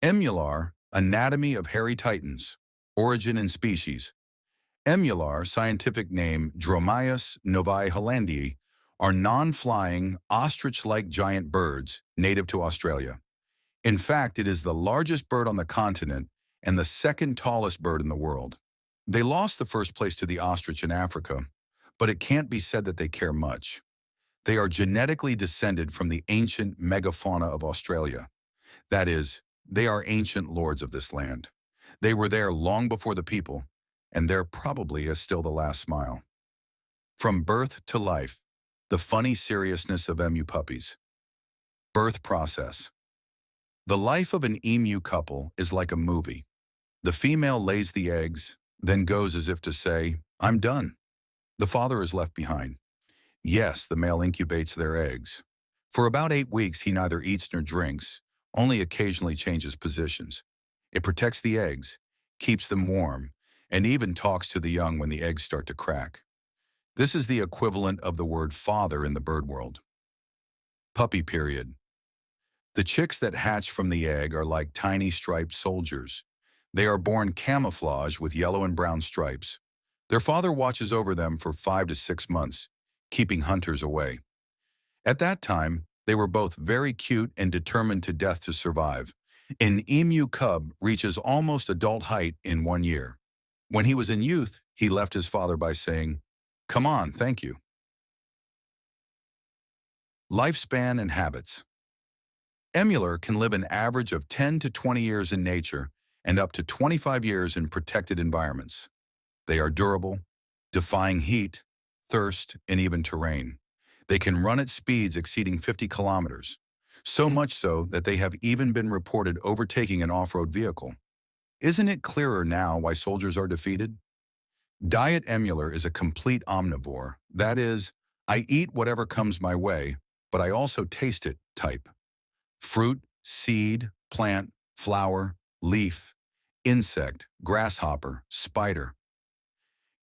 Emular, anatomy of hairy titans, origin and species. Emular, scientific name Dromaeus novae hollandii, are non-flying, ostrich-like giant birds native to Australia. In fact, it is the largest bird on the continent and the second tallest bird in the world. They lost the first place to the ostrich in Africa, but it can't be said that they care much. They are genetically descended from the ancient megafauna of Australia. That is, they are ancient lords of this land. They were there long before the people, and there probably is still the last smile. From birth to life, the funny seriousness of emu puppies. Birth process. The life of an emu couple is like a movie. The female lays the eggs, then goes as if to say, "I'm done." The father is left behind. Yes, the male incubates their eggs. For about 8 weeks, he neither eats nor drinks, only occasionally changes positions. It protects the eggs, keeps them warm, and even talks to the young when the eggs start to crack. This is the equivalent of the word father in the bird world. Puppy period. The chicks that hatch from the egg are like tiny striped soldiers. They are born camouflaged with yellow and brown stripes. Their father watches over them for 5 to 6 months, keeping hunters away. At that time, they were both very cute and determined to death to survive. An emu cub reaches almost adult height in 1 year. When he was in youth, he left his father by saying, "Come on, thank you." Lifespan and habits. Emular can live an average of 10 to 20 years in nature and up to 25 years in protected environments. They are durable, defying heat, thirst, and even terrain. They can run at speeds exceeding 50 kilometers, so much so that they have even been reported overtaking an off-road vehicle. Isn't it clearer now why soldiers are defeated? Diet Emular is a complete omnivore. That is, I eat whatever comes my way, but I also taste it type. Fruit, seed, plant, flower, leaf, insect, grasshopper, spider.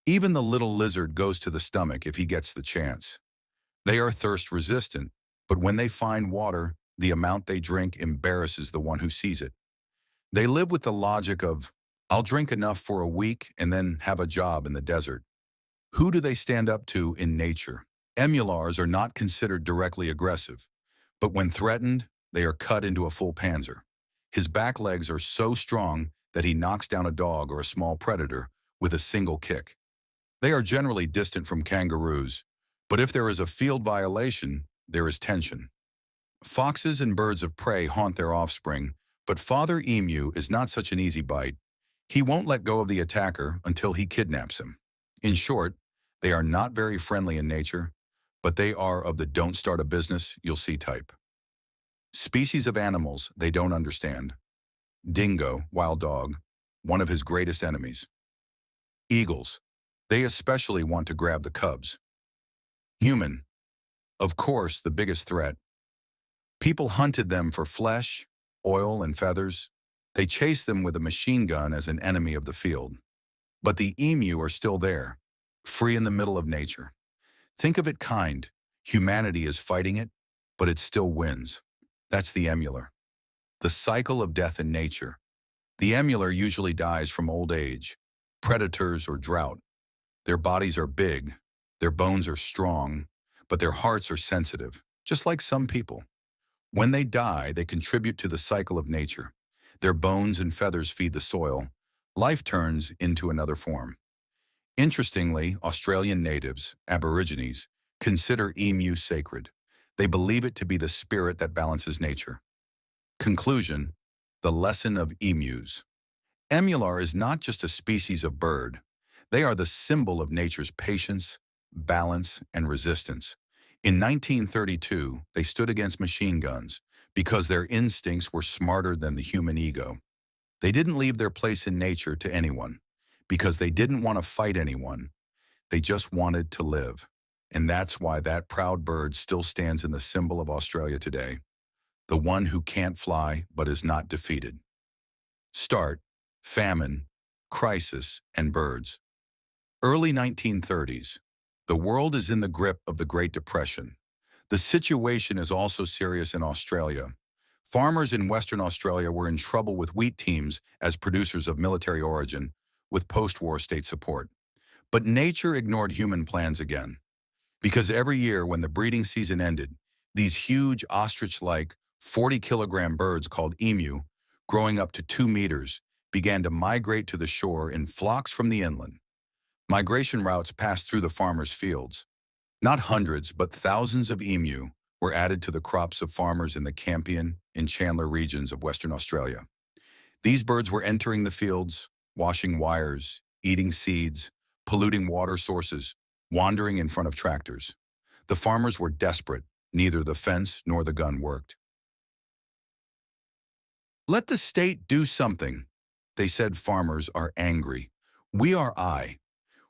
Even the little lizard goes to the stomach if he gets the chance. They are thirst resistant, but when they find water, the amount they drink embarrasses the one who sees it. They live with the logic of, "I'll drink enough for a week and then have a job in the desert." Who do they stand up to in nature? Emulars are not considered directly aggressive, but when threatened, they are cut into a full panzer. His back legs are so strong that he knocks down a dog or a small predator with a single kick. They are generally distant from kangaroos, but if there is a field violation, there is tension. Foxes and birds of prey haunt their offspring, but father emu is not such an easy bite. He won't let go of the attacker until he kidnaps him. In short, they are not very friendly in nature, but they are of the don't start a business, you'll see type. Species of animals they don't understand. Dingo, wild dog, one of his greatest enemies. Eagles, they especially want to grab the cubs. Human, of course, the biggest threat. People hunted them for flesh, oil, and feathers. They chased them with a machine gun as an enemy of the field. But the emu are still there, free in the middle of nature. Think of it kind. Humanity is fighting it, but it still wins. That's the emular. The cycle of death in nature. The emular usually dies from old age, predators, or drought. Their bodies are big, their bones are strong, but their hearts are sensitive, just like some people. When they die, they contribute to the cycle of nature. Their bones and feathers feed the soil. Life turns into another form. Interestingly, Australian natives, Aborigines, consider emu sacred. They believe it to be the spirit that balances nature. Conclusion: the lesson of emus. Emular is not just a species of bird. They are the symbol of nature's patience, balance, and resistance. In 1932, they stood against machine guns because their instincts were smarter than the human ego. They didn't leave their place in nature to anyone because they didn't want to fight anyone. They just wanted to live. And that's why that proud bird still stands in the symbol of Australia today. The one who can't fly but is not defeated. Start, famine, crisis, and birds. Early 1930s. The world is in the grip of the Great Depression. The situation is also serious in Australia. Farmers in Western Australia were in trouble with wheat teams as producers of military origin, with post-war state support. But nature ignored human plans again. Because every year when the breeding season ended, these huge ostrich-like 40-kilogram birds called emu, growing up to 2 meters, began to migrate to the shore in flocks from the inland. Migration routes passed through the farmers' fields. Not hundreds, but thousands of emu were added to the crops of farmers in the Campion and Chandler regions of Western Australia. These birds were entering the fields, washing wires, eating seeds, polluting water sources, wandering in front of tractors. The farmers were desperate. Neither the fence nor the gun worked. Let the state do something, they said. Farmers are angry. We are I.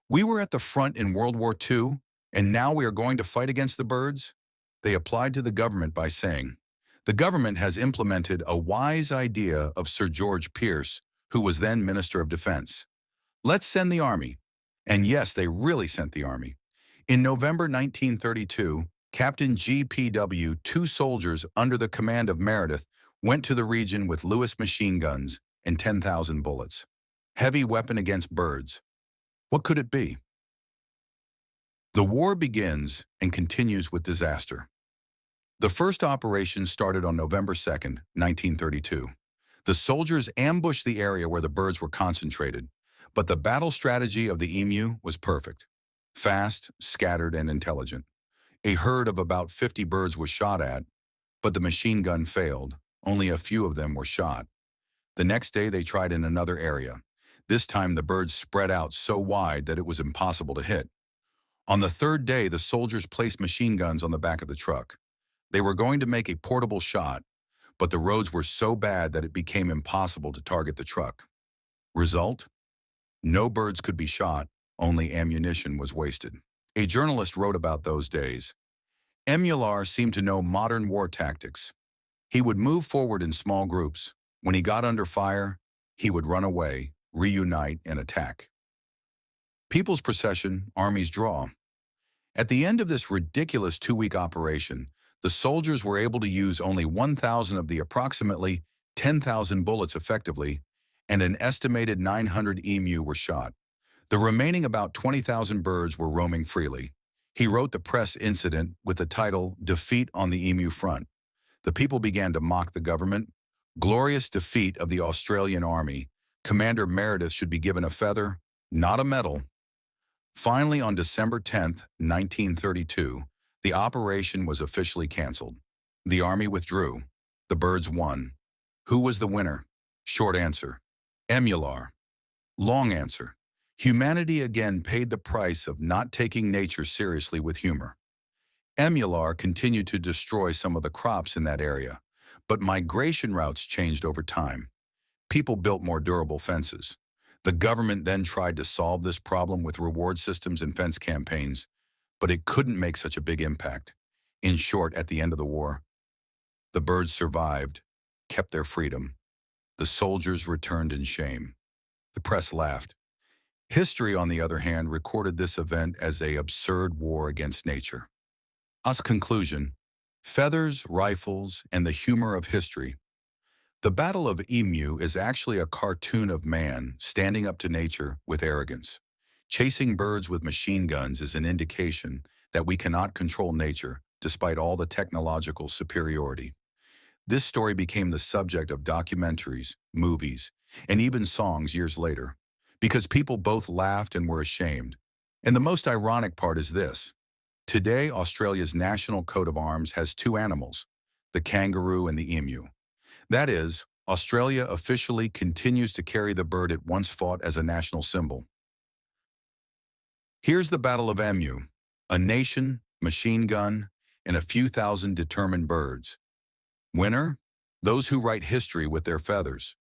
We were at the front in World War II, and now we are going to fight against the birds? They applied to the government by saying, the government has implemented a wise idea of Sir George Pierce, who was then Minister of Defense. Let's send the army. And yes, they really sent the army. In November 1932, Captain GPW, 2 soldiers under the command of Meredith, went to the region with Lewis machine guns and 10,000 bullets. Heavy weapon against birds. What could it be? The war begins and continues with disaster. The first operation started on November 2nd, 1932. The soldiers ambushed the area where the birds were concentrated, but the battle strategy of the emu was perfect. Fast, scattered, and intelligent. A herd of about 50 birds was shot at, but the machine gun failed. Only a few of them were shot. The next day they tried in another area. This time the birds spread out so wide that it was impossible to hit. On the third day, the soldiers placed machine guns on the back of the truck. They were going to make a portable shot, but the roads were so bad that it became impossible to target the truck. Result? No birds could be shot, only ammunition was wasted. A journalist wrote about those days. Emu seemed to know modern war tactics. He would move forward in small groups. When he got under fire, he would run away, reunite, and attack. People's procession, armies draw. At the end of this ridiculous 2-week operation, the soldiers were able to use only 1,000 of the approximately 10,000 bullets effectively, and an estimated 900 emu were shot. The remaining about 20,000 birds were roaming freely. He wrote the press incident with the title, Defeat on the Emu Front. The people began to mock the government. Glorious defeat of the Australian Army. Commander Meredith should be given a feather, not a medal. Finally, on December 10, 1932, the operation was officially canceled. The army withdrew. The birds won. Who was the winner? Short answer, Emu. Long answer, humanity again paid the price of not taking nature seriously with humor. Emu continued to destroy some of the crops in that area, but migration routes changed over time. People built more durable fences. The government then tried to solve this problem with reward systems and fence campaigns, but it couldn't make such a big impact. In short, at the end of the war, the birds survived, kept their freedom. The soldiers returned in shame. The press laughed. History, on the other hand, recorded this event as an absurd war against nature. As conclusion, feathers, rifles, and the humor of history. The Battle of Emu is actually a cartoon of man standing up to nature with arrogance. Chasing birds with machine guns is an indication that we cannot control nature despite all the technological superiority. This story became the subject of documentaries, movies, and even songs years later, because people both laughed and were ashamed. And the most ironic part is this. Today, Australia's national coat of arms has 2 animals, the kangaroo and the emu. That is, Australia officially continues to carry the bird it once fought as a national symbol. Here's the Battle of Emu, a nation, machine gun, and a few thousand determined birds. Winner? Those who write history with their feathers.